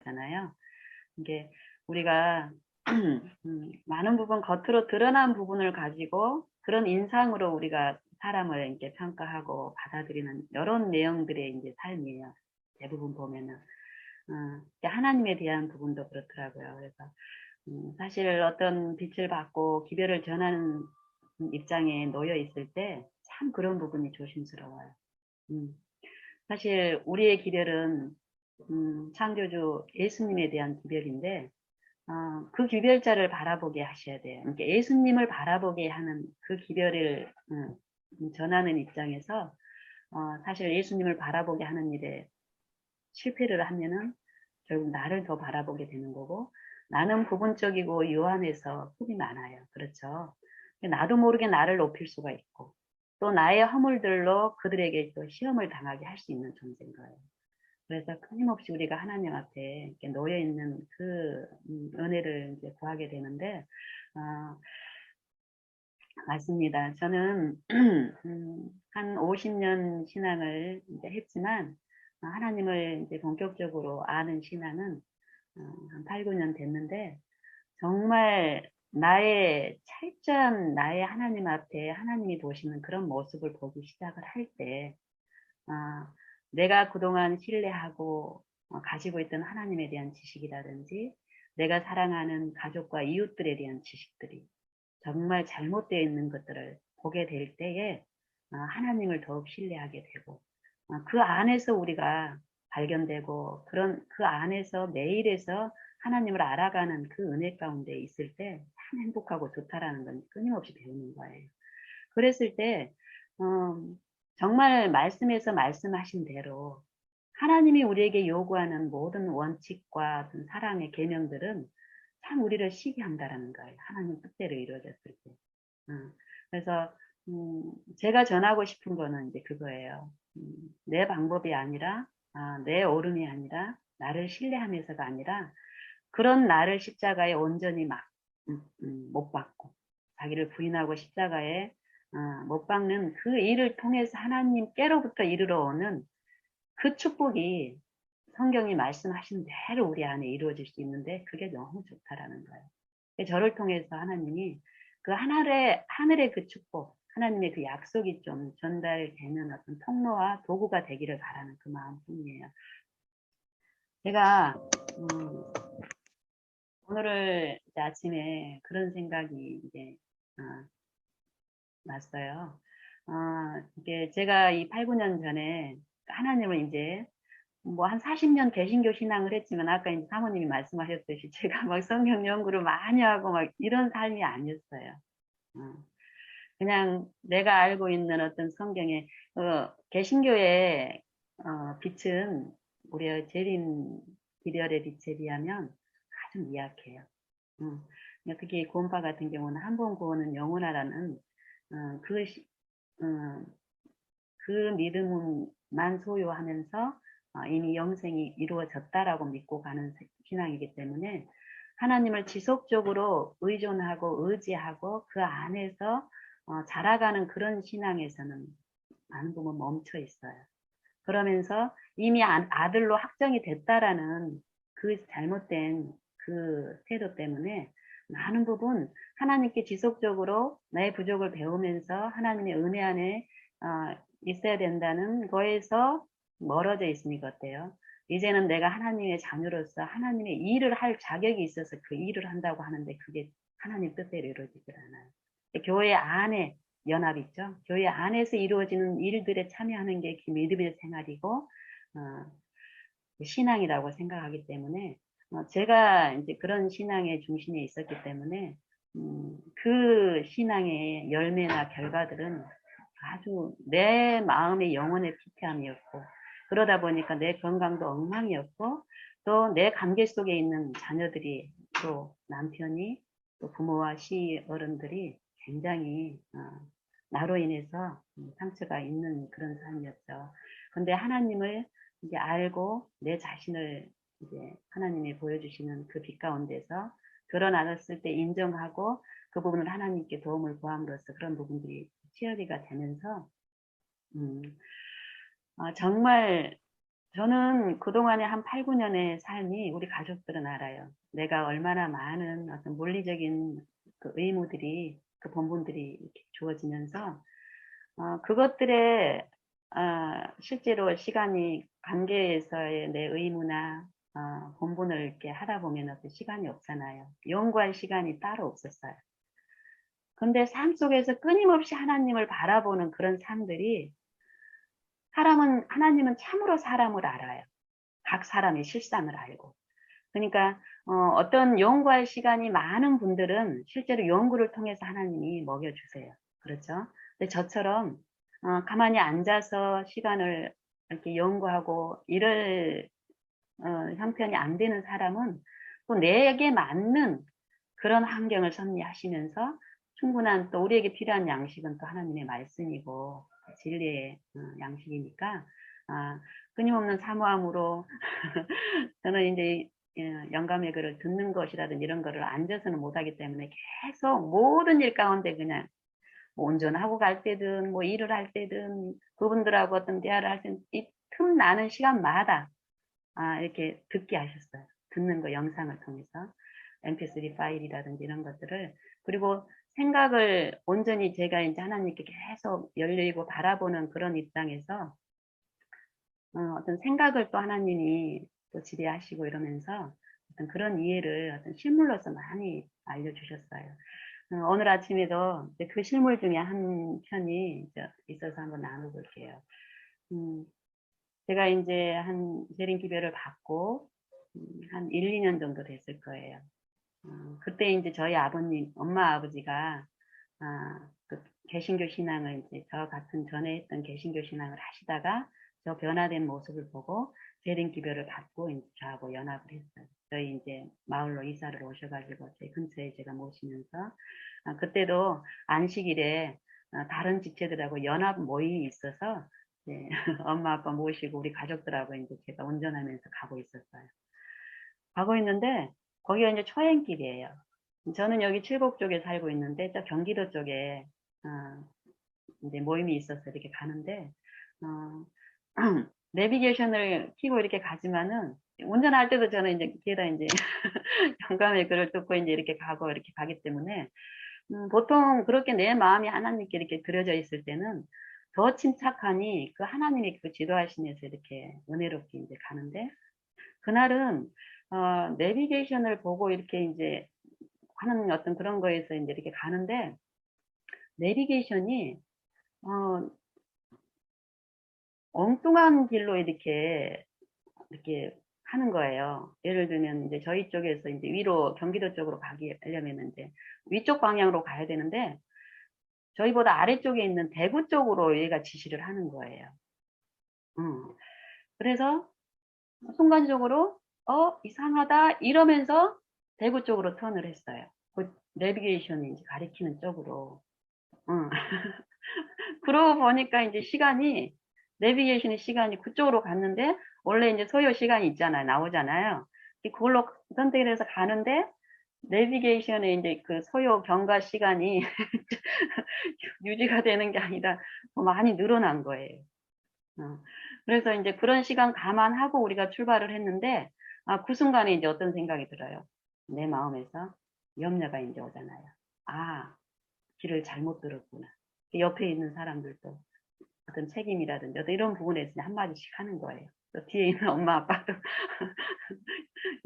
있잖아요. 이게 우리가 많은 부분 겉으로 드러난 부분을 가지고 그런 인상으로 우리가 사람을 이렇게 평가하고 받아들이는 이런 내용들의 이제 삶이에요. 대부분 보면은 하나님에 대한 부분도 그렇더라고요. 그래서 사실 어떤 빛을 받고 기별을 전하는 입장에 놓여 있을 때 참 그런 부분이 조심스러워요. 사실 우리의 기별은 창조주 예수님에 대한 기별인데 그 기별자를 바라보게 하셔야 돼요. 그러니까 예수님을 바라보게 하는 그 기별을 전하는 입장에서 사실 예수님을 바라보게 하는 일에 실패를 하면은 결국 나를 더 바라보게 되는 거고, 나는 부분적이고 요한해서 흠이 많아요. 그렇죠. 나도 모르게 나를 높일 수가 있고, 또 나의 허물들로 그들에게 또 시험을 당하게 할 수 있는 존재인 거예요. 그래서 끊임없이 우리가 하나님 앞에 이렇게 놓여 있는 그 은혜를 이제 구하게 되는데, 맞습니다. 저는 한 50년 신앙을 이제 했지만 하나님을 이제 본격적으로 아는 신앙은 한 8, 9년 됐는데 정말 나의 철저한 나의 하나님 앞에 하나님이 보시는 그런 모습을 보기 시작을 할 때, 내가 그동안 신뢰하고 가지고 있던 하나님에 대한 지식이라든지 내가 사랑하는 가족과 이웃들에 대한 지식들이 정말 잘못되어 있는 것들을 보게 될 때에 하나님을 더욱 신뢰하게 되고 그 안에서 우리가 발견되고 그런 그 안에서 매일에서 하나님을 알아가는 그 은혜 가운데 있을 때 참 행복하고 좋다라는 건 끊임없이 배우는 거예요. 그랬을 때 정말 말씀에서 말씀하신 대로 하나님이 우리에게 요구하는 모든 원칙과 어떤 사랑의 계명들은 참 우리를 시기 한다라는 거예요. 하나님 뜻대로 이루어졌을 때. 그래서 제가 전하고 싶은 거는 이제 그거예요. 내 방법이 아니라 내 옳음이 아니라 나를 신뢰하면서가 아니라 그런 나를 십자가에 온전히 막 못 박고 자기를 부인하고 십자가에 못 박는 그 일을 통해서 하나님께로부터 이르러 오는 그 축복이 성경이 말씀하신 대로 우리 안에 이루어질 수 있는데 그게 너무 좋다라는 거예요. 저를 통해서 하나님이 그 하늘의 그 축복, 하나님의 그 약속이 좀 전달되는 어떤 통로와 도구가 되기를 바라는 그 마음뿐이에요. 제가 오늘 이제 아침에 그런 생각이 이제 났어요. 이게 제가 이 8, 9년 전에 하나님을 이제 뭐 한 40년 개신교 신앙을 했지만 아까 이제 사모님이 말씀하셨듯이 제가 막 성경 연구를 많이 하고 막 이런 삶이 아니었어요. 그냥 내가 알고 있는 어떤 성경의 개신교의 빛은 우리의 재림 기별의 빛에 비하면 아주 미약해요. 특히 구원파 같은 경우는 한 번 구원은 영원하라는 그 그 믿음만 소유하면서 이미 영생이 이루어졌다라고 믿고 가는 신앙이기 때문에 하나님을 지속적으로 의존하고 의지하고 그 안에서 자라가는 그런 신앙에서는 많은 부분 멈춰 있어요. 그러면서 이미 아들로 확정이 됐다라는 그 잘못된 그 태도 때문에 많은 부분 하나님께 지속적으로 나의 부족을 배우면서 하나님의 은혜 안에 있어야 된다는 거에서 멀어져 있으니까 어때요? 이제는 내가 하나님의 자녀로서 하나님의 일을 할 자격이 있어서 그 일을 한다고 하는데 그게 하나님 뜻대로 이루어지질 않아요. 교회 안에 연합 있죠. 교회 안에서 이루어지는 일들에 참여하는 게 믿음의 생활이고 신앙이라고 생각하기 때문에 제가 이제 그런 신앙의 중심에 있었기 때문에 그 신앙의 열매나 결과들은 아주 내 마음의 영혼의 피폐함이었고 그러다 보니까 내 건강도 엉망이었고 또 내 관계 속에 있는 자녀들이 또 남편이 또 부모와 시어른들이 굉장히 나로 인해서 상처가 있는 그런 삶이었죠. 근데 하나님을 이제 알고 내 자신을 이제 하나님이 보여주시는 그 빛 가운데서 드러나갔을 때 인정하고 그 부분을 하나님께 도움을 구함으로써 그런 부분들이 치유가 되면서 정말 저는 그동안에 한 8, 9년의 삶이 우리 가족들은 알아요. 내가 얼마나 많은 어떤 물리적인 그 의무들이, 그 본분들이 이렇게 주어지면서, 그것들에, 실제로 시간이 관계에서의 내 의무나, 본분을 이렇게 하다 보면 어떤 시간이 없잖아요. 연구할 시간이 따로 없었어요. 근데 삶 속에서 끊임없이 하나님을 바라보는 그런 삶들이 하나님은 참으로 사람을 알아요. 각 사람의 실상을 알고. 그러니까, 어떤 연구할 시간이 많은 분들은 실제로 연구를 통해서 하나님이 먹여주세요. 그렇죠? 근데 저처럼, 가만히 앉아서 시간을 이렇게 연구하고 이럴, 형편이 안 되는 사람은 또 내게 맞는 그런 환경을 섭리하시면서 충분한 또 우리에게 필요한 양식은 또 하나님의 말씀이고 진리의 양식이니까 끊임없는 사모함으로 저는 이제 영감의 글을 듣는 것이라든지 이런 거를 앉아서는 못하기 때문에 계속 모든 일 가운데 그냥 뭐 운전하고 갈 때든 뭐 일을 할 때든 그분들하고 어떤 대화를 할 때는 이 틈 나는 시간마다 이렇게 듣게 하셨어요. 듣는 거 영상을 통해서 MP3 파일이라든지 이런 것들을 그리고 생각을 온전히 제가 이제 하나님께 계속 열리고 바라보는 그런 입장에서 어떤 생각을 또 하나님이 또 지배하시고 이러면서 어떤 그런 이해를 어떤 실물로서 많이 알려주셨어요. 오늘 아침에도 그 실물 중에 한 편이 있어서 한번 나눠볼게요. 음, 제가 이제 한 재림 기별을 받고 한 1, 2년 정도 됐을 거예요. 그때 이제 저희 아버님, 엄마 아버지가 그 개신교 신앙을 이제 저 같은 전에 했던 개신교 신앙을 하시다가 저 변화된 모습을 보고 재림 기별을 받고 이제 저하고 연합을 했어요. 저희 이제 마을로 이사를 오셔가지고 제 근처에 제가 모시면서 그때도 안식일에 다른 집체들하고 연합 모임이 있어서 네, 엄마 아빠 모시고 우리 가족들하고 이제 제가 운전하면서 가고 있었어요. 가고 있는데 거기가 이제 초행길이에요. 저는 여기 칠곡 쪽에 살고 있는데 저 경기도 쪽에 이제 모임이 있어서 이렇게 가는데 어, 내비게이션을 켜고 이렇게 가지만은 운전할 때도 저는 이제 뒤에다 이제 영감의 글을 듣고 이제 이렇게 가고 이렇게 가기 때문에 보통 그렇게 내 마음이 하나님께 이렇게 그려져 있을 때는 더 침착하니 그 하나님이 그 지도하시면서 이렇게 은혜롭게 이제 가는데 그날은 내비게이션을 보고 이렇게 이제 하는 어떤 그런 거에서 이제 이렇게 가는데 내비게이션이 어, 엉뚱한 길로 이렇게 하는 거예요. 예를 들면 이제 저희 쪽에서 이제 위로 경기도 쪽으로 가려면 이제 위쪽 방향으로 가야 되는데 저희보다 아래쪽에 있는 대구 쪽으로 얘가 지시를 하는 거예요. 그래서 순간적으로 이상하다 이러면서 대구 쪽으로 턴을 했어요. 그 내비게이션이 이제 가리키는 쪽으로. 응. 그러고 보니까 이제 내비게이션의 시간이 그쪽으로 갔는데, 원래 이제 소요 시간이 있잖아요. 나오잖아요. 그걸로 선택을 해서 가는데, 내비게이션의 이제 그 소요 경과 시간이 유지가 되는 게 아니라 더 많이 늘어난 거예요. 그래서 이제 그런 시간 감안하고 우리가 출발을 했는데, 그 순간에 이제 어떤 생각이 들어요. 내 마음에서 염려가 이제 오잖아요. 길을 잘못 들었구나. 옆에 있는 사람들도 어떤 책임이라든지 어떤 이런 부분에서 한마디씩 하는 거예요. 또 뒤에 있는 엄마 아빠도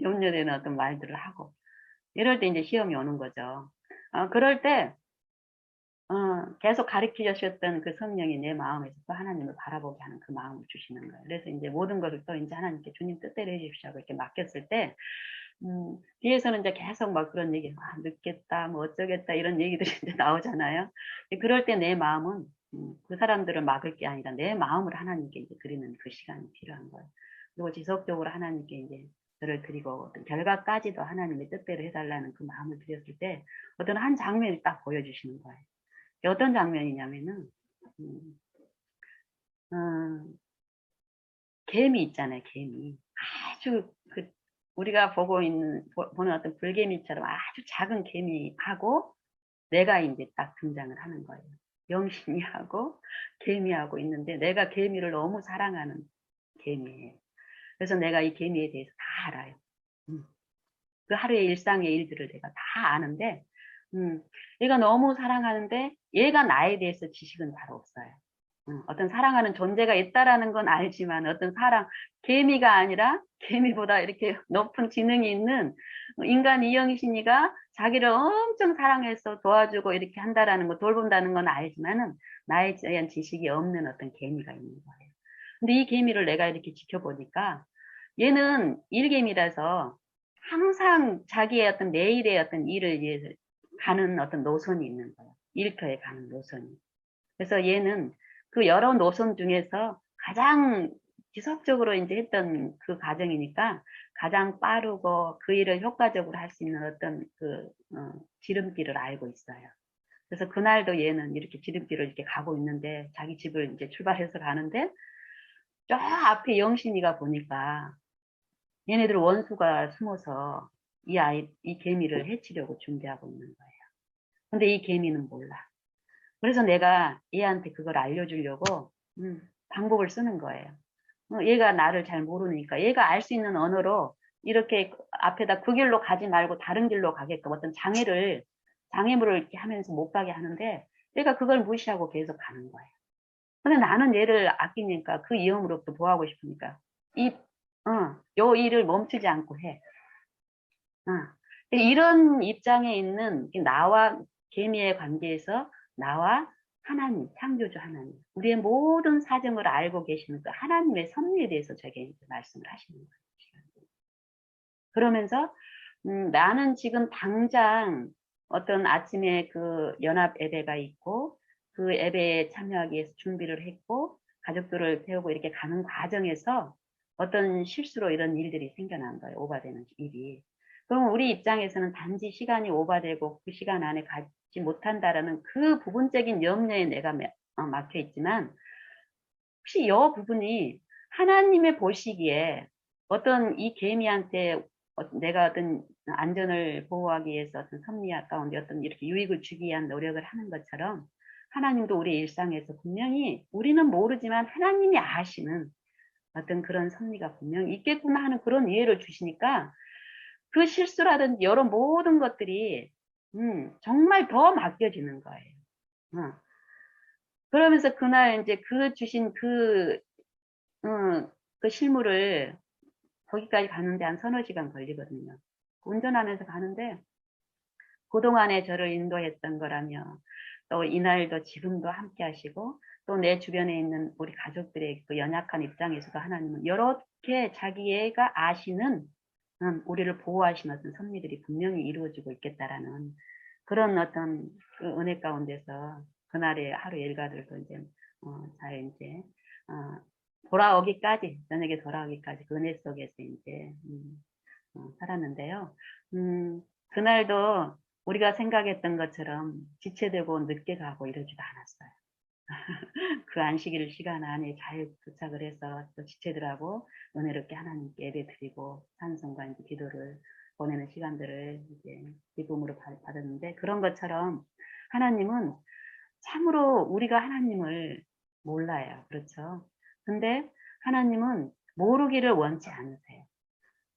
염려되는 어떤 말들을 하고. 이럴 때 이제 시험이 오는 거죠. 그럴 때, 계속 가르쳐 주셨던 그 성령이 내 마음에서 또 하나님을 바라보게 하는 그 마음을 주시는 거예요. 그래서 이제 모든 것을 또 이제 하나님께 주님 뜻대로 해주십시오 하고 이렇게 맡겼을 때, 뒤에서는 이제 계속 막 그런 얘기, 늦겠다, 뭐 어쩌겠다, 이런 얘기들이 이제 나오잖아요. 그럴 때 내 마음은, 그 사람들을 막을 게 아니라 내 마음을 하나님께 이제 드리는 그 시간이 필요한 거예요. 그리고 지속적으로 하나님께 이제 저를 드리고, 어떤 결과까지도 하나님의 뜻대로 해달라는 그 마음을 드렸을 때, 어떤 한 장면이 딱 보여주시는 거예요. 어떤 장면이냐면은, 음, 어, 개미 있잖아요, 개미. 아주 우리가 보는 어떤 불개미처럼 아주 작은 개미하고 내가 이제 딱 등장을 하는 거예요. 영신이하고 개미하고 있는데 내가 개미를 너무 사랑하는 개미예요. 그래서 내가 이 개미에 대해서 다 알아요. 그 하루의 일상의 일들을 내가 다 아는데, 얘가 너무 사랑하는데 얘가 나에 대해서 지식은 잘 없어요. 어떤 사랑하는 존재가 있다라는 건 알지만 어떤 개미가 아니라 개미보다 이렇게 높은 지능이 있는 인간 이영신이가 자기를 엄청 사랑해서 도와주고 이렇게 한다라는 거, 돌본다는 건 알지만은 나에 대한 지식이 없는 어떤 개미가 있는 거예요. 근데 이 개미를 내가 이렇게 지켜보니까 얘는 일개미라서 항상 자기의 어떤 내일의 어떤 일을 위해서 가는 어떤 노선이 있는 거예요. 일터에 가는 노선이. 그래서 얘는 그 여러 노선 중에서 가장 지속적으로 이제 했던 그 과정이니까 가장 빠르고 그 일을 효과적으로 할 수 있는 어떤 지름길을 알고 있어요. 그래서 그날도 얘는 이렇게 지름길을 이렇게 가고 있는데 자기 집을 이제 출발해서 가는데 저 앞에 영신이가 보니까 얘네들 원수가 숨어서 이 개미를 해치려고 준비하고 있는 거예요. 근데 이 개미는 몰라. 그래서 내가 얘한테 그걸 알려주려고 방법을 쓰는 거예요. 얘가 나를 잘 모르니까 얘가 알 수 있는 언어로 이렇게 앞에다 그 길로 가지 말고 다른 길로 가게끔 어떤 장애물을 이렇게 하면서 못 가게 하는데 얘가 그걸 무시하고 계속 가는 거예요. 근데 나는 얘를 아끼니까 그 위험으로부터 보호하고 싶으니까 요 일을 멈추지 않고 해. 어. 이런 입장에 있는 나와 개미의 관계에서 나와 하나님, 창조주 하나님, 우리의 모든 사정을 알고 계시는 그 하나님의 섭리에 대해서 저에게 말씀을 하시는 거예요. 그러면서 나는 지금 당장 어떤 아침에 그 연합 예배가 있고 그 예배에 참여하기 위해서 준비를 했고 가족들을 태우고 이렇게 가는 과정에서 어떤 실수로 이런 일들이 생겨난 거예요. 오바되는 일이. 그럼 우리 입장에서는 단지 시간이 오바되고 그 시간 안에 가지 못한다라는 그 부분적인 염려에 내가 막혀 있지만 혹시 이 부분이 하나님의 보시기에 어떤 이 개미한테 내가 어떤 안전을 보호하기 위해서 어떤 섭리와 가운데 어떤 이렇게 유익을 주기 위한 노력을 하는 것처럼 하나님도 우리 일상에서 분명히 우리는 모르지만 하나님이 아시는 어떤 그런 섭리가 분명히 있겠구나 하는 그런 이해를 주시니까 그 실수라든지 여러 모든 것들이 정말 더 맡겨지는 거예요. 그러면서 그날 이제 그 주신 그 실물을 거기까지 가는데 한 서너 시간 걸리거든요. 운전하면서 가는데 그동안에 저를 인도했던 거라며 또 이날도 지금도 함께 하시고 또 내 주변에 있는 우리 가족들의 그 연약한 입장에서도 하나님은 이렇게 자기가 아시는 우리를 보호하시는 어떤 섭리들이 분명히 이루어지고 있겠다라는 그런 어떤 그 은혜 가운데서 그날의 하루 일과들도 이제 잘 이제 돌아오기까지 저녁에 돌아오기까지 그 은혜 속에서 이제 살았는데요. 그날도 우리가 생각했던 것처럼 지체되고 늦게 가고 이러지도 않았어요. 그 안식일 시간 안에 잘 도착을 해서 또 지체들하고 은혜롭게 하나님께 예배 드리고 찬송과 이제 기도를 보내는 시간들을 이제 기쁨으로 받았는데 그런 것처럼 하나님은 참으로 우리가 하나님을 몰라요. 그렇죠? 근데 하나님은 모르기를 원치 않으세요.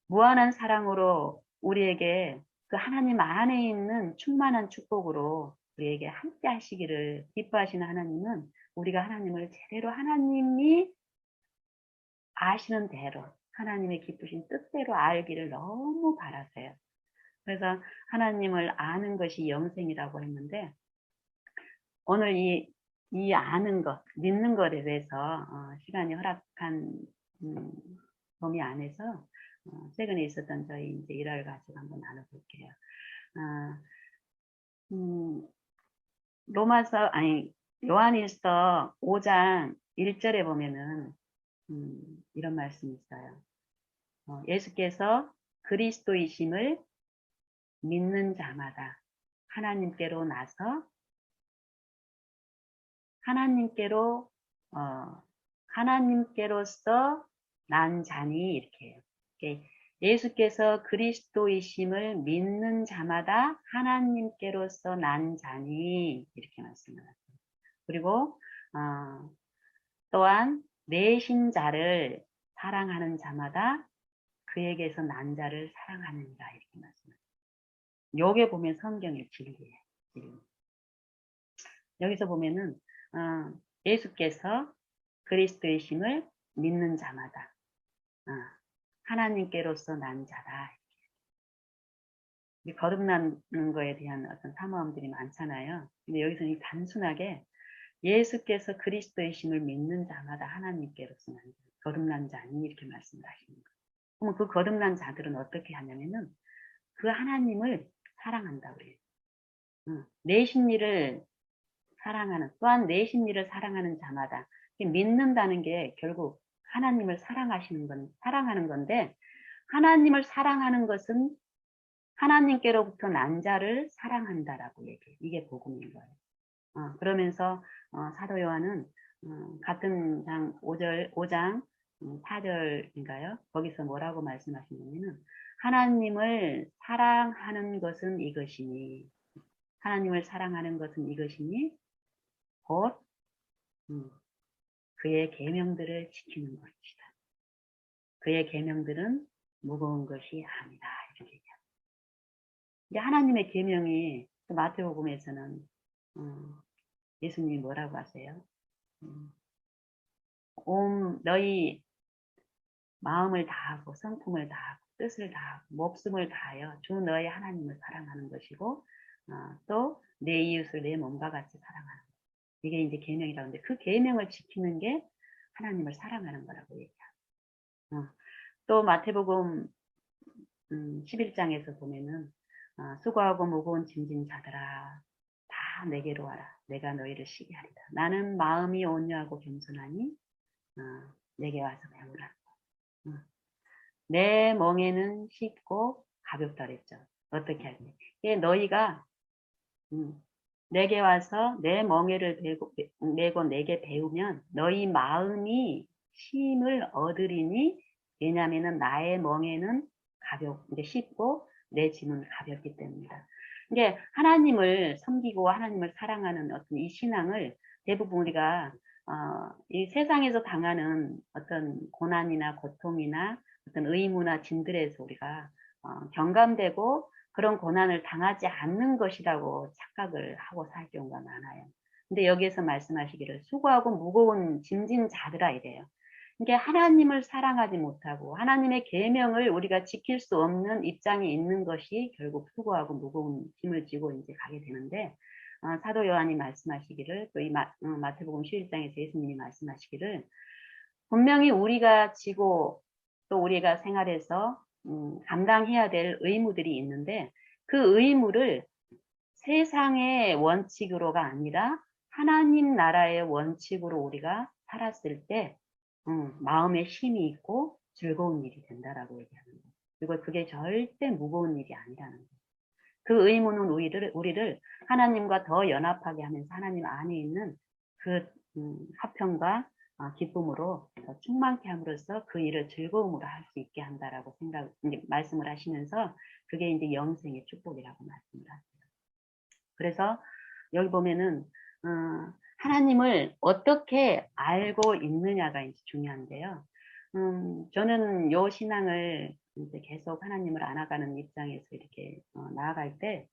무한한 사랑으로 우리에게 그 하나님 안에 있는 충만한 축복으로 우리에게 함께 하시기를 기뻐하시는 하나님은 우리가 하나님을 제대로 하나님이 아시는 대로 하나님의 기쁘신 뜻대로 알기를 너무 바라세요. 그래서 하나님을 아는 것이 영생이라고 했는데 오늘 이 아는 것, 믿는 것에 대해서 시간이 허락한 범위 안에서 최근에 있었던 저희 이제 일화를 가지고 한번 나눠볼게요. 아, 로마서 아니 요한일서 5장 1절에 보면은 이런 말씀이 있어요. 예수께서 그리스도이심을 믿는 자마다 하나님께로 나서 하나님께로 하나님께로서 난 자니 이렇게 해요. 예수께서 그리스도이심을 믿는 자마다 하나님께로서 난 자니 이렇게 말씀하셨어요. 그리고 또한 내신 자를 사랑하는 자마다 그에게서 난 자를 사랑하느니라 이렇게 말씀합니다. 요게 보면 성경의 진리예요. 진리. 여기서 보면은 예수께서 그리스도의 심을 믿는 자마다 하나님께로서 난 자다. 거듭나는 거에 대한 어떤 사모함들이 많잖아요. 근데 여기서는 단순하게 예수께서 그리스도의 심을 믿는 자마다 하나님께로서 난 자, 거듭난 자니 이렇게 말씀을 하시는 거예요. 그러면 그 거듭난 자들은 어떻게 하냐면은 그 하나님을 사랑한다 그래요. 내 심리를 사랑하는, 또한 내 심리를 사랑하는 자마다 믿는다는 게 결국 하나님을 사랑하는 건데, 하나님을 사랑하는 것은 하나님께로부터 난 자를 사랑한다라고 얘기해요. 이게 복음인 거예요. 그러면서 사도 요한은 같은 장 5장 4절인가요? 거기서 뭐라고 말씀하시냐면은 하나님을 사랑하는 것은 이것이니, 하나님을 사랑하는 것은 이것이니 곧 그의 계명들을 지키는 것이다. 그의 계명들은 무거운 것이 아니다. 이렇게 얘기합니다. 이제 하나님의 계명이 마태복음에서는 예수님이 뭐라고 하세요? 온 너희 마음을 다하고 성품을 다하고 뜻을 다하고 목숨을 다하여 주 너희 하나님을 사랑하는 것이고 또 내 이웃을 내 몸과 같이 사랑하는 것. 이게 이제 계명이라고 하는데 그 계명을 지키는 게 하나님을 사랑하는 거라고 얘기해요. 또 마태복음 11장에서 보면은 수고하고 무거운 짐진 자들아 다 내게로 와라. 내가 너희를 쉬게 하리라. 나는 마음이 온유하고 겸손하니 내게 와서 배우라. 내 멍에는 쉽고 가볍다 그랬죠. 어떻게 할지. 너희가 내게 와서 내 멍에를 메고 내게 배우면 너희 마음이 쉼을 얻으리니, 왜냐하면 나의 멍에는 쉽고 내 짐은 가볍기 때문이다. 이게 하나님을 섬기고 하나님을 사랑하는 어떤 이 신앙을 대부분 우리가 이 세상에서 당하는 어떤 고난이나 고통이나 어떤 의무나 짐들에서 우리가 경감되고 그런 고난을 당하지 않는 것이라고 착각을 하고 살 경우가 많아요. 근데 여기에서 말씀하시기를 수고하고 무거운 짐진 자들아 이래요. 이게 하나님을 사랑하지 못하고 하나님의 계명을 우리가 지킬 수 없는 입장에 있는 것이 결국 수고하고 무거운 짐을 지고 이제 가게 되는데, 사도 요한이 말씀하시기를, 또 이 마태복음 11장에서 예수님이 말씀하시기를, 분명히 우리가 지고 또 우리가 생활해서 감당해야 될 의무들이 있는데, 그 의무를 세상의 원칙으로가 아니라 하나님 나라의 원칙으로 우리가 살았을 때 마음에 쉼이 있고 즐거운 일이 된다라고 얘기하는 거예요. 그리고 그게 절대 무거운 일이 아니라는 거예요. 그 의무는 우리를 하나님과 더 연합하게 하면서 하나님 안에 있는 그 화평과 기쁨으로 더 충만케 함으로써 그 일을 즐거움으로 할 수 있게 한다라고 말씀을 하시면서 그게 이제 영생의 축복이라고 말씀을 하세요. 그래서 여기 보면은 하나님을 어떻게 알고 있느냐가 이제 중요한데요. 저는 요 신앙을 이제 계속 하나님을 알아가는 입장에서 이렇게 나아갈 때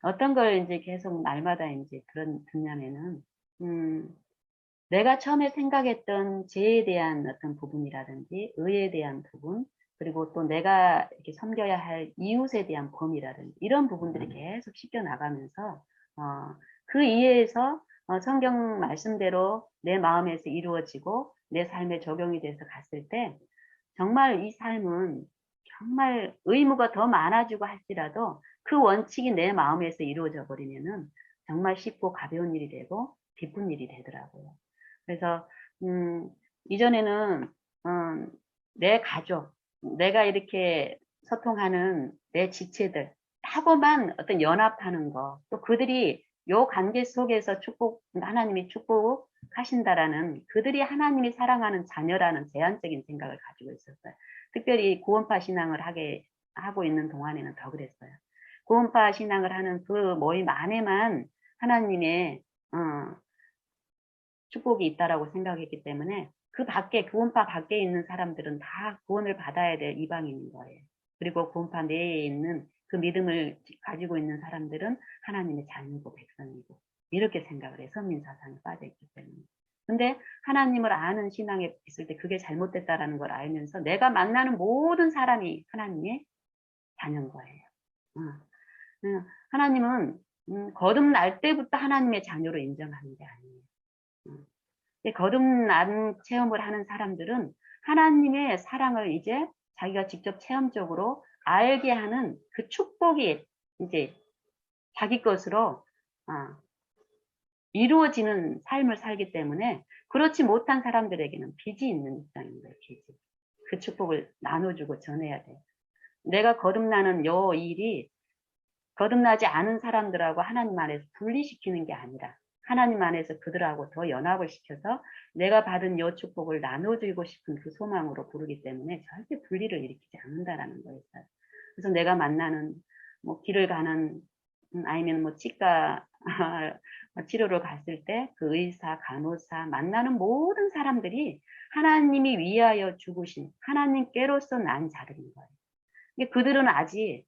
어떤 걸 이제 계속 날마다 이제 듣냐면은 내가 처음에 생각했던 죄에 대한 어떤 부분이라든지 의에 대한 부분, 그리고 또 내가 이렇게 섬겨야 할 이웃에 대한 범위라든지 이런 부분들이 계속 씻겨 나가면서 그 이해에서 성경 말씀대로 내 마음에서 이루어지고 내 삶에 적용이 돼서 갔을 때 정말 이 삶은 정말 의무가 더 많아지고 할지라도 그 원칙이 내 마음에서 이루어져 버리면은 정말 쉽고 가벼운 일이 되고 기쁜 일이 되더라고요. 그래서 이전에는 내 가족, 내가 이렇게 소통하는 내 지체들 하고만 어떤 연합하는 거, 또 그들이 요 관계 속에서 하나님이 축복하신다라는, 그들이 하나님이 사랑하는 자녀라는 제한적인 생각을 가지고 있었어요. 특별히 구원파 신앙을 하고 있는 동안에는 더 그랬어요. 구원파 신앙을 하는 그 모임 안에만 하나님의 축복이 있다라고 생각했기 때문에 그 밖에, 구원파 밖에 있는 사람들은 다 구원을 받아야 될 이방인인 거예요. 그리고 구원파 내에 있는 그 믿음을 가지고 있는 사람들은 하나님의 자녀고 백성이고, 이렇게 생각을 해. 선민 사상에 빠져 있기 때문에. 근데 하나님을 아는 신앙에 있을 때 그게 잘못됐다라는 걸 알면서 내가 만나는 모든 사람이 하나님의 자녀인 거예요. 하나님은 거듭날 때부터 하나님의 자녀로 인정하는 게 아니에요. 거듭난 체험을 하는 사람들은 하나님의 사랑을 이제 자기가 직접 체험적으로 알게 하는 그 축복이 이제 자기 것으로 이루어지는 삶을 살기 때문에, 그렇지 못한 사람들에게는 빚이 있는 입장인 거예요. 빚이. 그 축복을 나눠주고 전해야 돼요. 내가 거듭나는 요 일이 거듭나지 않은 사람들하고 하나님 안에서 분리시키는 게 아니라 하나님 안에서 그들하고 더 연합을 시켜서 내가 받은 요 축복을 나눠주고 싶은 그 소망으로 부르기 때문에 절대 분리를 일으키지 않는다라는 거예요. 그래서 내가 만나는 뭐 길을 가는 아니면 뭐 치과 치료를 갔을 때 그 의사, 간호사 만나는 모든 사람들이 하나님이 위하여 죽으신 하나님께로서 난 자들인 거예요. 근데 그들은 아직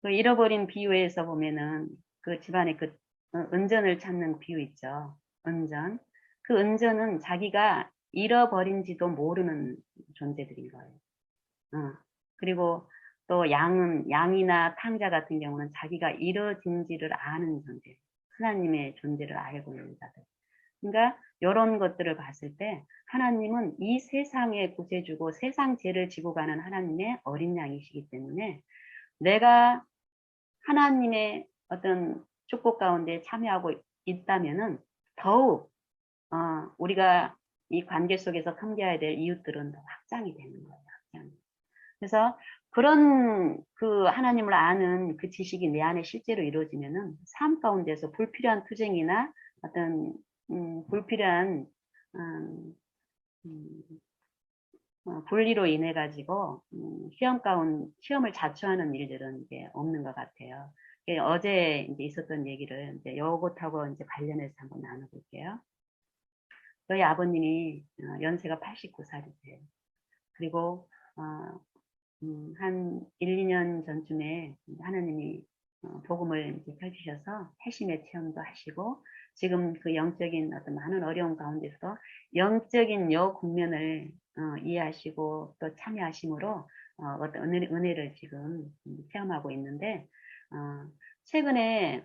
그 잃어버린 비유에서 보면은 그 집안에 그 은전을 찾는 비유 있죠. 은전. 그 은전은 자기가 잃어버린지도 모르는 존재들인 거예요. 그리고 또 양이나 탕자 같은 경우는 자기가 잃어진지를 아는 존재. 하나님의 존재를 알고 있는 자들. 그러니까 이런 것들을 봤을 때 하나님은 이 세상에 구세주고 세상 죄를 지고 가는 하나님의 어린 양이시기 때문에 내가 하나님의 어떤 축복 가운데 참여하고 있다면은 더욱 우리가 이 관계 속에서 섬겨야 될 이웃들은 더 확장이 되는 거예요. 확장. 그래서 그런 그 하나님을 아는 그 지식이 내 안에 실제로 이루어지면은 삶 가운데서 불필요한 투쟁이나 어떤 불필요한 음, 분리로 인해 가지고 시험을 자초하는 일들은 이제 없는 것 같아요. 어제 이제 있었던 얘기를 이제 요것하고 이제 관련해서 한번 나눠볼게요. 저희 아버님이 연세가 89살이세요. 그리고 한 1, 2년 전쯤에 하나님이 복음을 이제 펼치셔서 핵심의 체험도 하시고 지금 그 영적인 어떤 많은 어려움 가운데서 영적인 여 국면을 이해하시고 또 참여하심으로 어떤 은혜를 지금 체험하고 있는데 최근에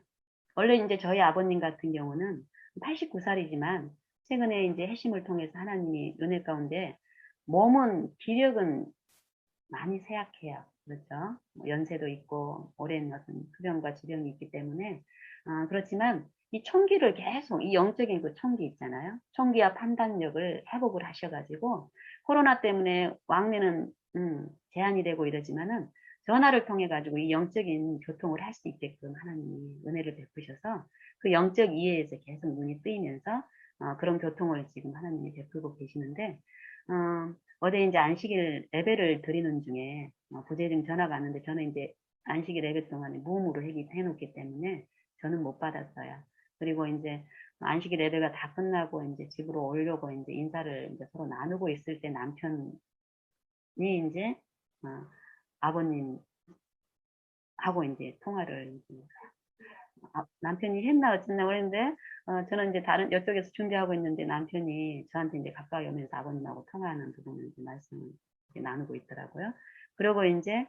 원래 이제 저희 아버님 같은 경우는 89살이지만 최근에 이제 핵심을 통해서 하나님이 은혜 가운데 몸은 기력은 많이 쇠약해요. 그렇죠? 뭐 연세도 있고 오랜 어떤 흡연과 질병이 있기 때문에 그렇지만 이 총기를 계속 이 영적인 그 총기 있잖아요. 총기와 판단력을 회복을 하셔가지고 코로나 때문에 왕래는 제한이 되고 이러지만은 전화를 통해 가지고 이 영적인 교통을 할 수 있게끔 하나님이 은혜를 베푸셔서 그 영적 이해에서 계속 눈이 뜨이면서 그런 교통을 지금 하나님이 베풀고 계시는데 어제 이제 안식일 예배를 드리는 중에 부재중 전화가 왔는데 저는 이제 안식일 예배 동안에 무음으로 해놓기 때문에 저는 못 받았어요. 그리고 이제 안식일 예배가 다 끝나고 이제 집으로 오려고 이제 인사를 이제 서로 나누고 있을 때 남편이 이제 아버님하고 이제 통화를 남편이 했나 어쨌나 그랬는데 저는 이제 다른 이쪽에서 준비하고 있는데 남편이 저한테 이제 가까이 오면서 아버님하고 통화하는 부분을 이제 말씀을 이제 나누고 있더라고요. 그리고 이제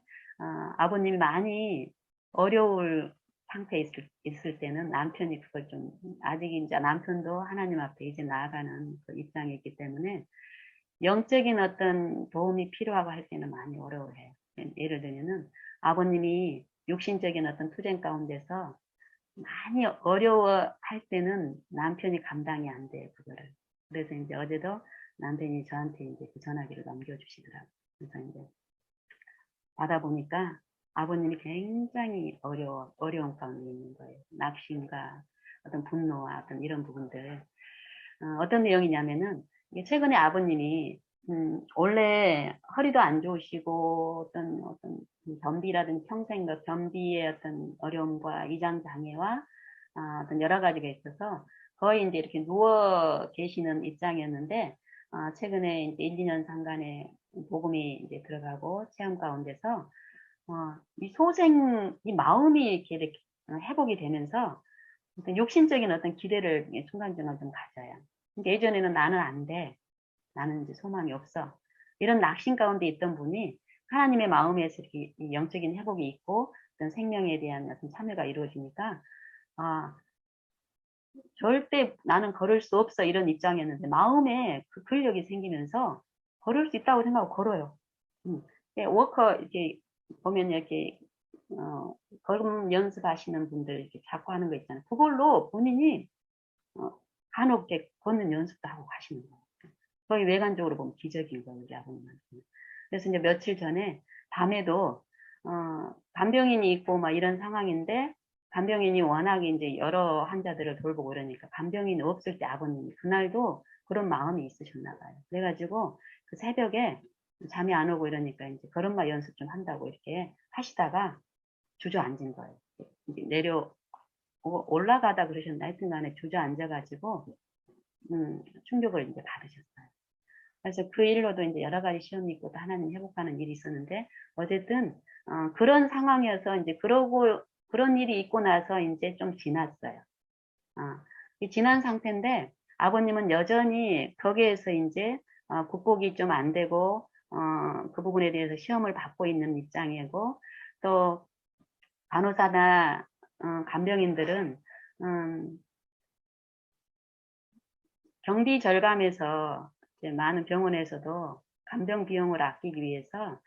아버님이 많이 어려울 상태에 있을 때는 남편이 그걸 좀 아직 이제 남편도 하나님 앞에 이제 나아가는 그 입장에 있기 때문에 영적인 어떤 도움이 필요하고 할 때는 많이 어려워해요. 예를 들면은 아버님이 육신적인 어떤 투쟁 가운데서 많이 어려워할 때는 남편이 감당이 안 돼요, 그거를. 그래서 이제 어제도 남편이 저한테 이제 그 전화기를 넘겨주시더라고요. 그래서 이제 받아보니까 아버님이 굉장히 어려운 가운데 있는 거예요. 낙심과 어떤 분노와 어떤 이런 부분들. 어떤 내용이냐면은, 최근에 아버님이, 원래 허리도 안 좋으시고, 어떤 변비라든지 평생 변비의 어떤 어려움과 이장 장애와 어떤 여러 가지가 있어서 거의 이제 이렇게 누워 계시는 입장이었는데, 최근에 이제 1, 2년 상간에 복음이 이제 들어가고 체험 가운데서, 이 소생, 이 마음이 이렇게 회복이 되면서 어떤 욕심적인 어떤 기대를 순간순간 좀 가져요. 그러니까 예전에는 나는 안 돼. 나는 이제 소망이 없어. 이런 낙심 가운데 있던 분이 하나님의 마음에서 이렇게 영적인 회복이 있고 어떤 생명에 대한 어떤 참여가 이루어지니까, 아, 절대 나는 걸을 수 없어 이런 입장이었는데 마음에 그 근력이 생기면서 걸을 수 있다고 생각하고 걸어요. 워커 이렇게 보면 이렇게 걸음 연습하시는 분들 이렇게 자꾸 하는 거 있잖아요. 그걸로 본인이 어, 간혹 이렇게 걷는 연습도 하고 가시는 거예요. 거의 외관적으로 보면 기적인 거예요, 우리 아버님한테. 그래서 이제 며칠 전에 밤에도 간병인이 있고 막 이런 상황인데 간병인이 워낙에 이제 여러 환자들을 돌보고 이러니까 간병인이 없을 때 아버님이 그날도 그런 마음이 있으셨나 봐요. 그래가지고 그 새벽에 잠이 안 오고 이러니까 이제 걸음마 연습 좀 한다고 이렇게 하시다가 주저앉은 거예요. 이제 내려 올라가다 그러셨나 하여튼 간에 주저앉아가지고 충격을 이제 받으셨어요. 그래서 그 일로도 이제 여러 가지 시험이 있고 또 하나님 회복하는 일이 있었는데 어쨌든 그런 상황이어서 이제 그러고 그런 일이 있고 나서 이제 좀 지났어요. 지난 상태인데 아버님은 여전히 거기에서 이제 극복이 좀 안 되고 그 부분에 대해서 시험을 받고 있는 입장이고 또 간호사나 간병인들은 경비 절감에서 이제 많은 병원에서도 간병 비용을 아끼기 위해서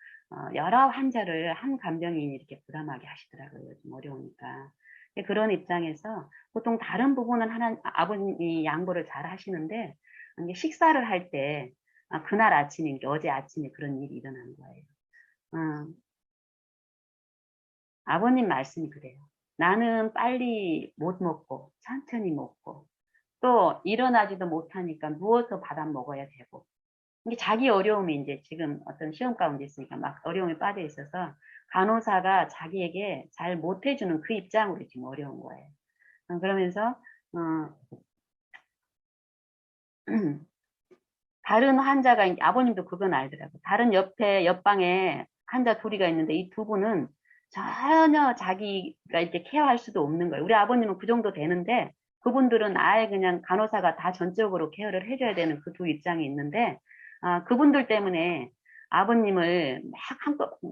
여러 환자를 한 간병인이 이렇게 부담하게 하시더라고요. 좀 어려우니까. 그런 입장에서 보통 다른 부분은 아버님이 양보를 잘 하시는데 식사를 할 때 그날 아침에 어제 아침에 그런 일이 일어난 거예요. 아버님 말씀이 그래요. 나는 빨리 못 먹고 천천히 먹고 또 일어나지도 못하니까 누워서 밥 안 먹어야 되고 이게 자기 어려움이 이제 지금 어떤 시험 가운데 있으니까 막 어려움에 빠져 있어서 간호사가 자기에게 잘 못해주는 그 입장으로 지금 어려운 거예요. 그러면서 다른 환자가 아버님도 그건 알더라고. 다른 옆방에 환자 둘이가 있는데 이 두 분은 전혀 자기가 이렇게 케어할 수도 없는 거예요. 우리 아버님은 그 정도 되는데 그분들은 아예 그냥 간호사가 다 전적으로 케어를 해줘야 되는 그 두 입장이 있는데 그분들 때문에 아버님을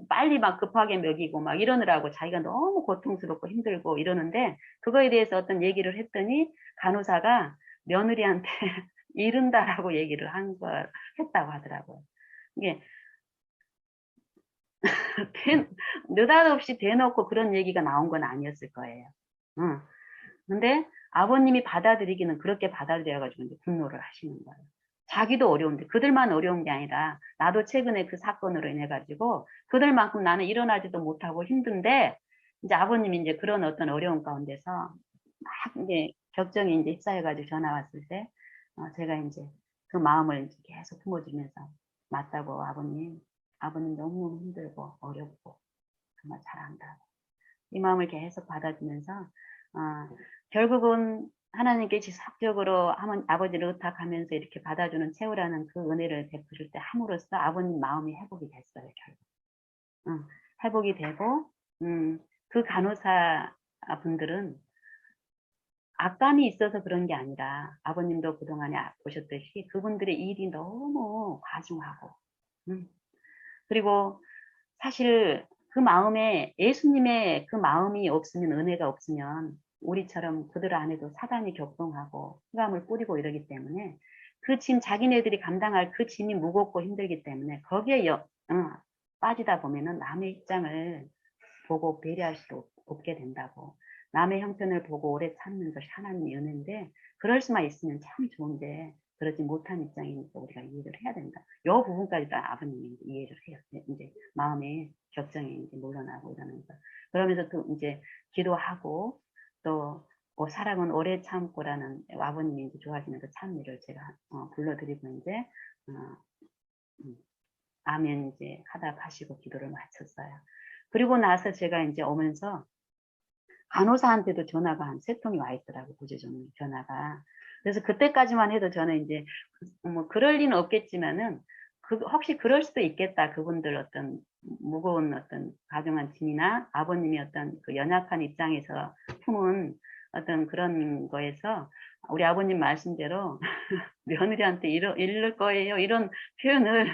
빨리 막 급하게 먹이고 막 이러느라고 자기가 너무 고통스럽고 힘들고 이러는데 그거에 대해서 어떤 얘기를 했더니 간호사가 며느리한테 이른다라고 얘기를 했다고 하더라고요. 이게 느닷없이 대놓고 그런 얘기가 나온 건 아니었을 거예요. 응. 근데 아버님이 받아들이기는 그렇게 받아들여가지고 이제 분노를 하시는 거예요. 자기도 어려운데 그들만 어려운 게 아니라 나도 최근에 그 사건으로 인해 가지고 그들만큼 나는 일어나지도 못하고 힘든데 이제 아버님이 이제 그런 어떤 어려운 가운데서 막 이제 격정이 이제 휩싸여가지고 전화 왔을 때 제가 이제 그 마음을 이제 계속 품어주면서 맞다고 아버님 너무 힘들고 어렵고 정말 잘한다고 이 마음을 계속 받아주면서 결국은 하나님께 지속적으로 아버지를 의탁하면서 이렇게 받아주는 채우라는 그 은혜를 베푸실 때 함으로써 아버님 마음이 회복이 됐어요. 결국 회복이 되고 그 간호사 분들은 악감이 있어서 그런 게 아니라 아버님도 그동안에 보셨듯이 그분들의 일이 너무 과중하고 그리고 사실 그 마음에 예수님의 그 마음이 없으면 은혜가 없으면 우리처럼 그들 안에도 사단이 격동하고 흑암을 뿌리고 이러기 때문에 그 짐 자기네들이 감당할 그 짐이 무겁고 힘들기 때문에 거기에 빠지다 보면은 남의 입장을 보고 배려할 수 없게 된다고. 남의 형편을 보고 오래 참는 것이 하나님의 은혜인데 그럴 수만 있으면 참 좋은데 그러지 못한 입장이니까 우리가 이해를 해야 된다. 요 부분까지도 아버님이 이해를 해요. 이제 마음에 격정이 이제 물러나고 이러면서 그러면서 또 이제 기도하고 또 사랑은 오래 참고라는 아버님이 이제 좋아하시는 그 찬미를 제가 불러드리고 이제 아멘 이제 하다 가시고 기도를 마쳤어요. 그리고 나서 제가 이제 오면서 간호사한테도 전화가 한 3통이 와 있더라고, 구제종 전화가. 그래서 그때까지만 해도 저는 이제 뭐 그럴 리는 없겠지만은 혹시 그럴 수도 있겠다. 그분들 어떤 무거운 어떤 가정한 짐이나 아버님이 어떤 그 연약한 입장에서 품은 어떤 그런 거에서 우리 아버님 말씀대로 며느리한테 이럴 거예요. 이런 표현을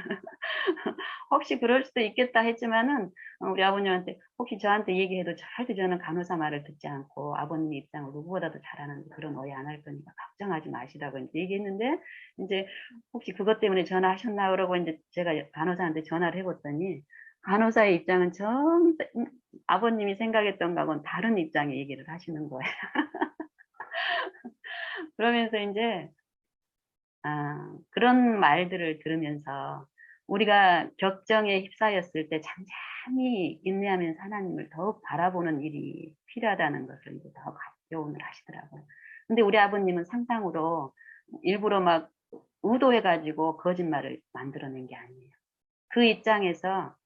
혹시 그럴 수도 있겠다 했지만은 우리 아버님한테 혹시 저한테 얘기해도 절대 저는 간호사 말을 듣지 않고 아버님 입장을 누구보다도 잘하는 그런 오해 안 할 거니까 걱정하지 마시라고 이제 얘기했는데 이제 혹시 그것 때문에 전화하셨나 그러고 이제 제가 간호사한테 전화를 해봤더니 간호사의 입장은 전 아버님이 생각했던 거하고는 다른 입장의 얘기를 하시는 거예요. 그러면서 이제 그런 말들을 들으면서 우리가 격정에 휩싸였을 때 잠잠히 인내하면서 하나님을 더욱 바라보는 일이 필요하다는 것을 이제 더 교훈을 하시더라고요. 근데 우리 아버님은 상상으로 일부러 막 의도해가지고 거짓말을 만들어낸 게 아니에요. 그 입장에서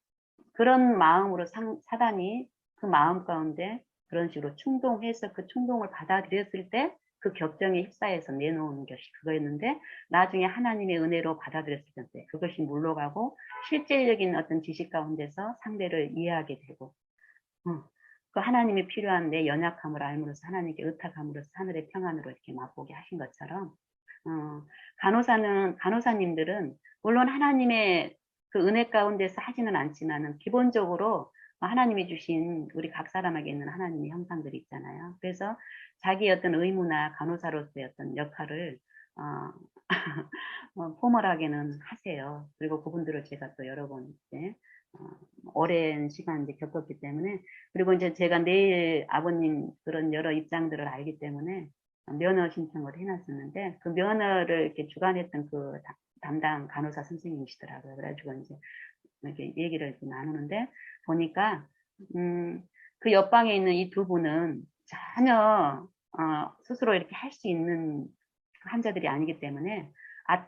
그런 마음으로 사단이 그 마음 가운데 그런 식으로 충동해서 그 충동을 받아들였을 때 그 격정에 휩싸여서 내놓은 것이 그거였는데 나중에 하나님의 은혜로 받아들였을 때 그것이 물러가고 실질적인 어떤 지식 가운데서 상대를 이해하게 되고 그 하나님이 필요한 내 연약함을 알므로써 하나님께 의탁함으로써 하늘의 평안으로 이렇게 맛보게 하신 것처럼 간호사님들은 물론 하나님의 그 은혜 가운데서 하지는 않지만은 기본적으로 하나님이 주신 우리 각 사람에게 있는 하나님의 형상들이 있잖아요. 그래서 자기 어떤 의무나 간호사로서의 어떤 역할을 어, 포멀하게는 하세요. 그리고 그분들을 제가 또 여러 번 이제 어, 오랜 시간 이제 겪었기 때문에 그리고 이제 제가 내일 아버님 그런 여러 입장들을 알기 때문에 면허 신청을 해놨었는데 그 면허를 이렇게 주관했던 그 담당 간호사 선생님이시더라고요. 그래가지고 이제 이렇게 얘기를 이렇게 나누는데 보니까 그 옆방에 있는 이 두 분은 전혀 스스로 이렇게 할 수 있는 환자들이 아니기 때문에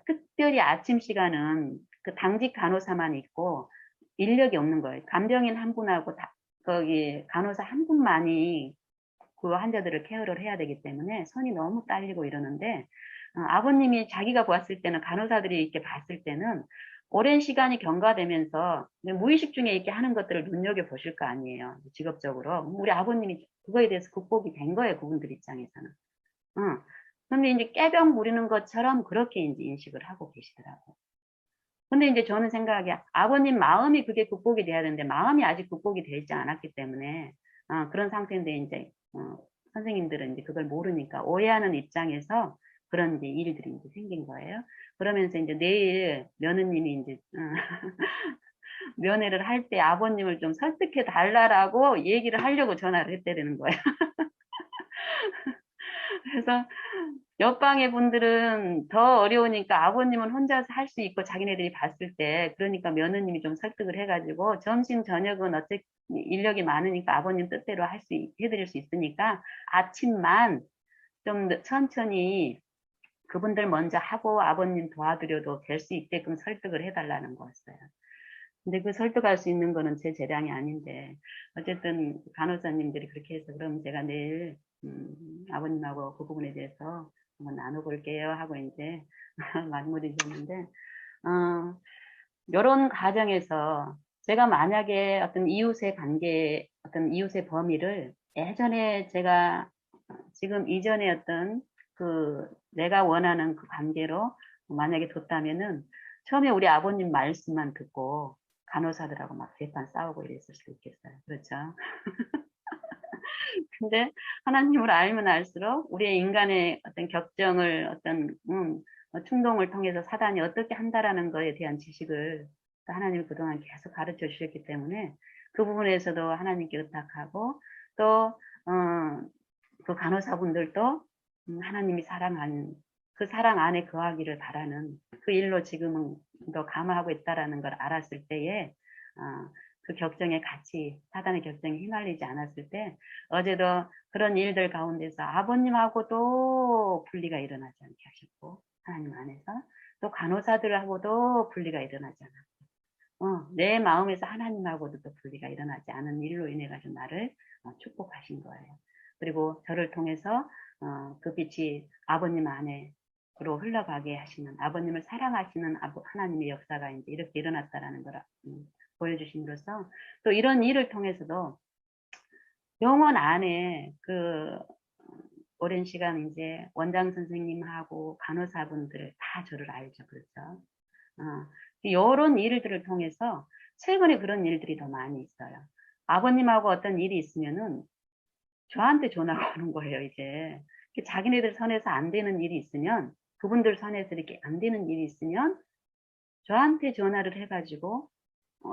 특별히 아침 시간은 그 당직 간호사만 있고 인력이 없는 거예요. 간병인 한 분하고 거기 간호사 한 분만이 그 환자들을 케어를 해야 되기 때문에 손이 너무 딸리고 이러는데 아버님이 자기가 보았을 때는 간호사들이 이렇게 봤을 때는 오랜 시간이 경과되면서 무의식 중에 이렇게 하는 것들을 눈여겨보실 거 아니에요. 직업적으로. 우리 아버님이 그거에 대해서 극복이 된 거예요. 그분들 입장에서는. 근데 이제 깨병 부리는 것처럼 그렇게 이제 인식을 하고 계시더라고요. 근데 이제 저는 생각이 아버님 마음이 그게 극복이 돼야 되는데 마음이 아직 극복이 되지 않았기 때문에 그런 상태인데 이제 선생님들은 이제 그걸 모르니까 오해하는 입장에서 그런 이제 일들이 이제 생긴 거예요. 그러면서 이제 내일 며느님이 이제 면회를 할 때 아버님을 좀 설득해 달라라고 얘기를 하려고 전화를 했대는 거예요. 그래서 옆방의 분들은 더 어려우니까 아버님은 혼자서 할 수 있고 자기네들이 봤을 때 그러니까 며느님이 좀 설득을 해가지고 점심 저녁은 어차피 인력이 많으니까 아버님 뜻대로 해드릴 수 있으니까 아침만 좀 천천히 그분들 먼저 하고 아버님 도와드려도 될 수 있게끔 설득을 해달라는 거였어요. 근데 그 설득할 수 있는 거는 제 재량이 아닌데 어쨌든 간호사님들이 그렇게 해서 그럼 제가 내일 아버님하고 그 부분에 대해서 한번 나눠볼게요 하고 이제 마무리 줬는데 이런 가정에서 제가 만약에 어떤 이웃의 관계 어떤 이웃의 범위를 예전에 제가 지금 이전에 어떤 그 내가 원하는 그 관계로 만약에 뒀다면은 처음에 우리 아버님 말씀만 듣고 간호사들하고 막 대판 싸우고 이랬을 수도 있겠어요. 그렇죠. 근데 하나님을 알면 알수록 우리의 인간의 어떤 격정을 어떤 충동을 통해서 사단이 어떻게 한다라는 것에 대한 지식을 하나님이 그동안 계속 가르쳐 주셨기 때문에 그 부분에서도 하나님께 의탁하고 또 그 간호사분들도 하나님이 사랑하는 그 사랑 안에 거하기를 바라는 그 일로 지금은 더 감화하고 있다라는 걸 알았을 때에 그 격정에 같이 사단의 격정에 휘말리지 않았을 때 어제도 그런 일들 가운데서 아버님하고도 분리가 일어나지 않게 하셨고 하나님 안에서 또 간호사들하고도 분리가 일어나지 않았고 내 마음에서 하나님하고도 또 분리가 일어나지 않은 일로 인해 가지고 나를 축복하신 거예요. 그리고 저를 통해서 그 빛이 아버님 안에 흘러가게 하시는, 아버님을 사랑하시는 하나님의 역사가 이제 이렇게 일어났다라는 걸 보여주심으로써, 또 이런 일을 통해서도 병원 안에 오랜 시간 이제 원장 선생님하고 간호사분들 다 저를 알죠. 그렇죠. 이런 일들을 통해서 최근에 그런 일들이 더 많이 있어요. 아버님하고 어떤 일이 있으면은 저한테 전화가 오는 거예요, 이제. 자기네들 선에서 안 되는 일이 있으면, 그분들 선에서 이렇게 안 되는 일이 있으면, 저한테 전화를 해가지고,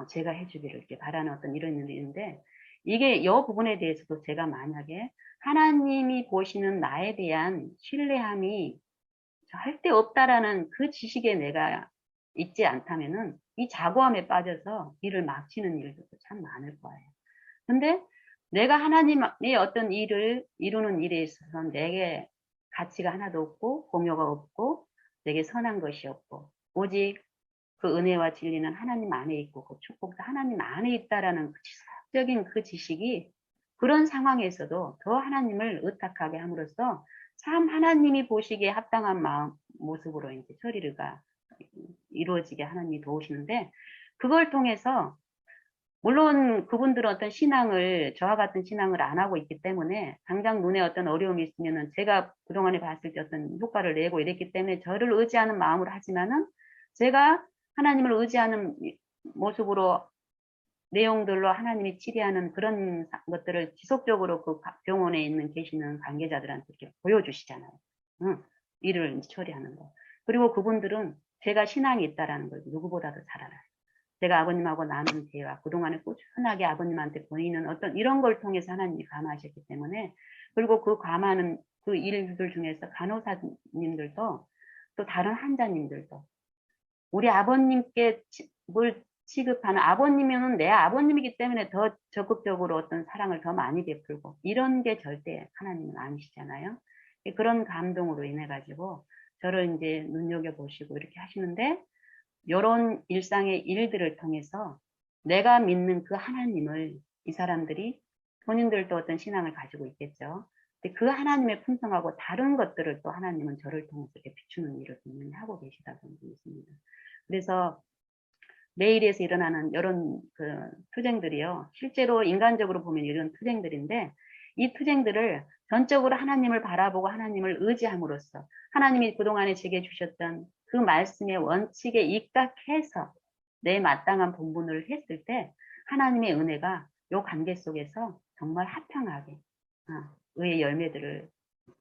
제가 해주기를 이렇게 바라는 어떤 이런 일인데, 이게 이 부분에 대해서도 제가 만약에 하나님이 보시는 나에 대한 신뢰함이 절대 없다라는 그 지식에 내가 있지 않다면은 이 자고함에 빠져서 일을 막히는 일도 참 많을 거예요. 근데 내가 하나님의 어떤 일을 이루는 일에 있어서 내게 가치가 하나도 없고 공효가 없고 내게 선한 것이 없고 오직 그 은혜와 진리는 하나님 안에 있고 그 축복도 하나님 안에 있다라는 그 지속적인 그 지식이 그런 상황에서도 더 하나님을 의탁하게 함으로써 참 하나님이 보시기에 합당한 모습으로 이제 처리가 이루어지게 하나님이 도우시는데 그걸 통해서 물론 그분들은 어떤 신앙을 저와 같은 신앙을 안 하고 있기 때문에 당장 눈에 어떤 어려움이 있으면은 제가 그동안에 봤을 때 어떤 효과를 내고 이랬기 때문에 저를 의지하는 마음으로 하지만은 제가 하나님을 의지하는 모습으로 내용들로 하나님이 치리하는 그런 것들을 지속적으로 그 병원에 있는 계시는 관계자들한테 이렇게 보여주시잖아요. 응, 일을 처리하는 거. 그리고 그분들은 제가 신앙이 있다라는 걸 누구보다도 잘 알아요. 제가 아버님하고 나눈 대화, 그동안에 꾸준하게 아버님한테 보이는 어떤 이런 걸 통해서 하나님이 감화하셨기 때문에, 그리고 그 감화하는 그 일들 중에서 간호사님들도 또 다른 환자님들도 우리 아버님께 뭘 취급하는 아버님은 내 아버님이기 때문에 더 적극적으로 어떤 사랑을 더 많이 베풀고 이런 게 절대 하나님은 아니시잖아요. 그런 감동으로 인해 가지고 저를 이제 눈여겨보시고 이렇게 하시는데 이런 일상의 일들을 통해서 내가 믿는 그 하나님을 이 사람들이 본인들도 어떤 신앙을 가지고 있겠죠. 근데 그 하나님의 풍성하고 다른 것들을 또 하나님은 저를 통해서 이렇게 비추는 일을 분명히 하고 계시다고 믿습니다. 그래서 매일에서 일어나는 이런 투쟁들이요. 실제로 인간적으로 보면 이런 투쟁들인데 이 투쟁들을 전적으로 하나님을 바라보고 하나님을 의지함으로써 하나님이 그동안에 제게 주셨던 그 말씀의 원칙에 입각해서 내 마땅한 본분을 했을 때 하나님의 은혜가 이 관계 속에서 정말 화평하게 의의 열매들을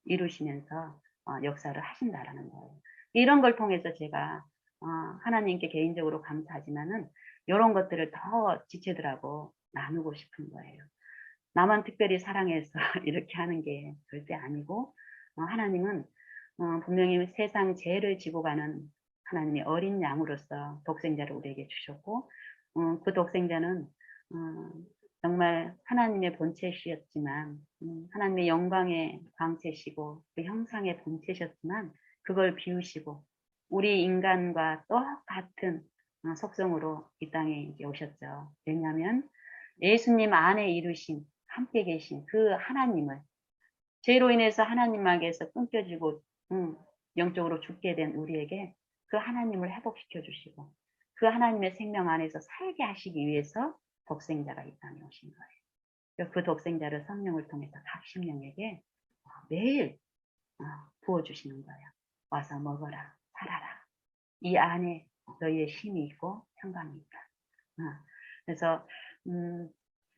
이루시면서 역사를 하신다라는 거예요. 이런 걸 통해서 제가 하나님께 개인적으로 감사하지만은 이런 것들을 더 지체들하고 나누고 싶은 거예요. 나만 특별히 사랑해서 이렇게 하는 게 절대 아니고 하나님은 분명히 세상 죄를 지고 가는 하나님의 어린 양으로서 독생자를 우리에게 주셨고 그 독생자는 정말 하나님의 본체시였지만 하나님의 영광의 광채시고 그 형상의 본체셨지만 그걸 비우시고 우리 인간과 똑같은 속성으로 이 땅에 오셨죠. 왜냐하면 예수님 안에 이루신 함께 계신 그 하나님을 죄로 인해서 하나님에게서 끊겨지고 영적으로 죽게 된 우리에게 그 하나님을 회복시켜 주시고 그 하나님의 생명 안에서 살게 하시기 위해서 독생자가 이 땅에 오신 거예요. 그 독생자를 성령을 통해서 각 심령에게 매일 부어주시는 거예요. 와서 먹어라, 살아라. 이 안에 너희의 힘이 있고 평강이 있다. 그래서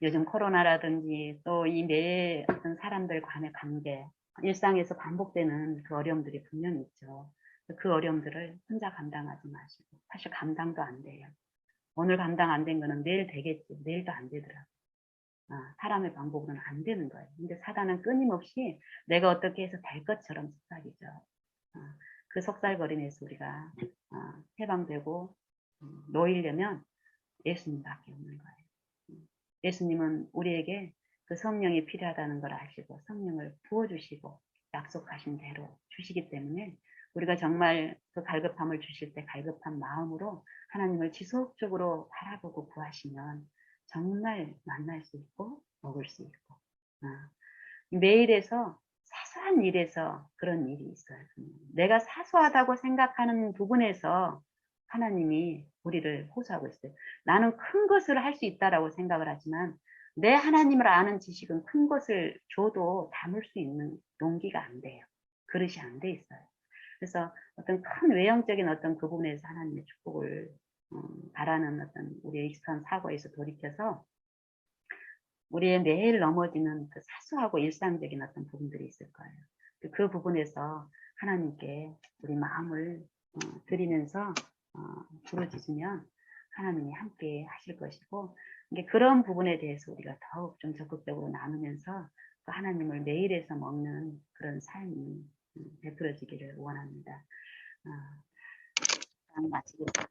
요즘 코로나라든지 또 이 내 어떤 사람들 간의 관계, 일상에서 반복되는 그 어려움들이 분명히 있죠. 그 어려움들을 혼자 감당하지 마시고 사실 감당도 안 돼요. 오늘 감당 안 된 거는 내일 되겠지. 내일도 안 되더라고요. 사람의 방법으로는 안 되는 거예요. 근데 사단은 끊임없이 내가 어떻게 해서 될 것처럼 속삭이죠. 그 속살거림에서 우리가 해방되고 놓이려면 예수님밖에 없는 거예요. 예수님은 우리에게 그 성령이 필요하다는 걸 아시고 성령을 부어주시고 약속하신 대로 주시기 때문에 우리가 정말 그 갈급함을 주실 때 갈급한 마음으로 하나님을 지속적으로 바라보고 구하시면 정말 만날 수 있고 먹을 수 있고 매일에서 사소한 큰 일에서 그런 일이 있어요. 내가 사소하다고 생각하는 부분에서 하나님이 우리를 호소하고 있어요. 나는 큰 것을 할 수 있다라고 생각을 하지만 내 하나님을 아는 지식은 큰 것을 줘도 담을 수 있는 용기가 안 돼요. 그릇이 안 돼 있어요. 그래서 어떤 큰 외형적인 어떤 그 부분에서 하나님의 축복을 바라는 어떤 우리의 익숙한 사고에서 돌이켜서 우리의 매일 넘어지는 그 사소하고 일상적인 어떤 부분들이 있을 거예요. 그 부분에서 하나님께 우리 마음을 드리면서 부르짖으면 하나님이 함께 하실 것이고, 이게 그런 부분에 대해서 우리가 더욱 좀 적극적으로 나누면서 또 하나님을 매일에서 먹는 그런 삶이 베풀어지기를 원합니다. 마치겠습니다.